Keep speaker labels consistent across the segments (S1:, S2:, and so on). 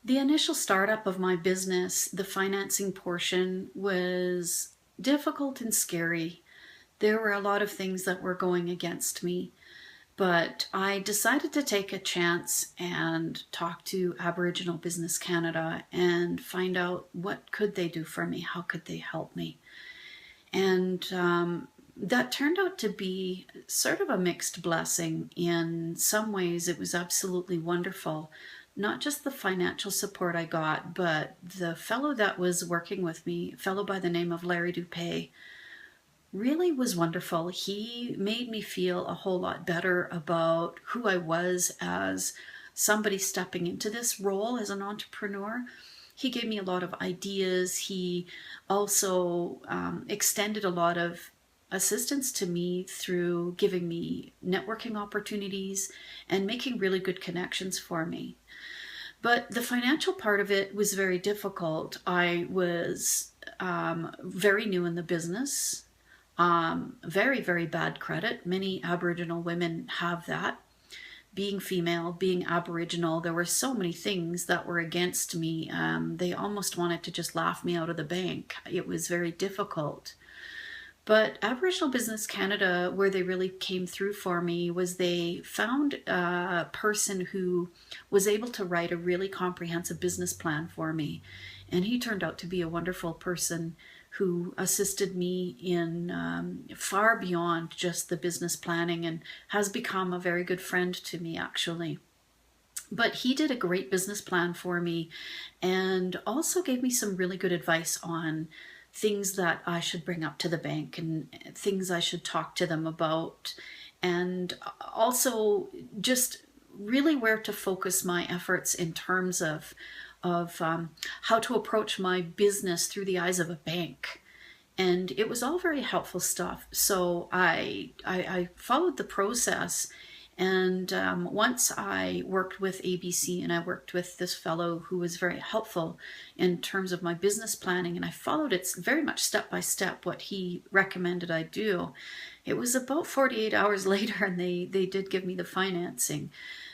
S1: The initial startup of my business, the financing portion, was difficult and scary. There were a lot of things that were going against me, but I decided to take a chance and talk to Aboriginal Business Canada and find out what could they do for me, how could they help me. And that turned out to be sort of a mixed blessing. In some ways, it was absolutely wonderful. Not just the financial support I got, but the fellow that was working with me, a fellow by the name of Larry Dupay, really was wonderful. He made me feel a whole lot better about who I was as somebody stepping into this role as an entrepreneur. He gave me a lot of ideas. He also extended a lot of assistance to me through giving me networking opportunities and making really good connections for me. But the financial part of it was very difficult. I was very new in the business, very, very bad credit. Many Aboriginal women have that. Being female, being Aboriginal, there were so many things that were against me. They almost wanted to just laugh me out of the bank. It was very difficult. But Aboriginal Business Canada, where they really came through for me, was they found a person who was able to write a really comprehensive business plan for me. And he turned out to be a wonderful person who assisted me in far beyond just the business planning and has become a very good friend to me, actually. But he did a great business plan for me and also gave me some really good advice on things that I should bring up to the bank and things I should talk to them about, and also just really where to focus my efforts in terms of how to approach my business through the eyes of a bank. And it was all very helpful stuff. So I followed the process. And once I worked with ABC and I worked with this fellow who was very helpful in terms of my business planning, and I followed it very much step by step what he recommended I do. It was about 48 hours later and they did give me the financing.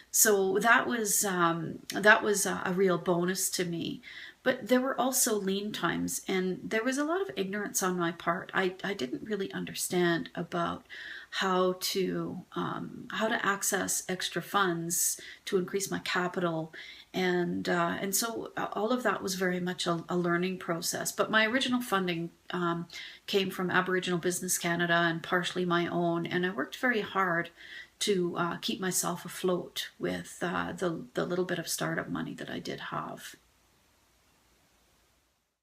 S1: So that was a real bonus to me. But there were also lean times, and there was a lot of ignorance on my part. I didn't really understand about how to access extra funds to increase my capital, and so all of that was very much a learning process. But my original funding came from Aboriginal Business Canada and partially my own, and I worked very hard to keep myself afloat with the little bit of startup money that I did have.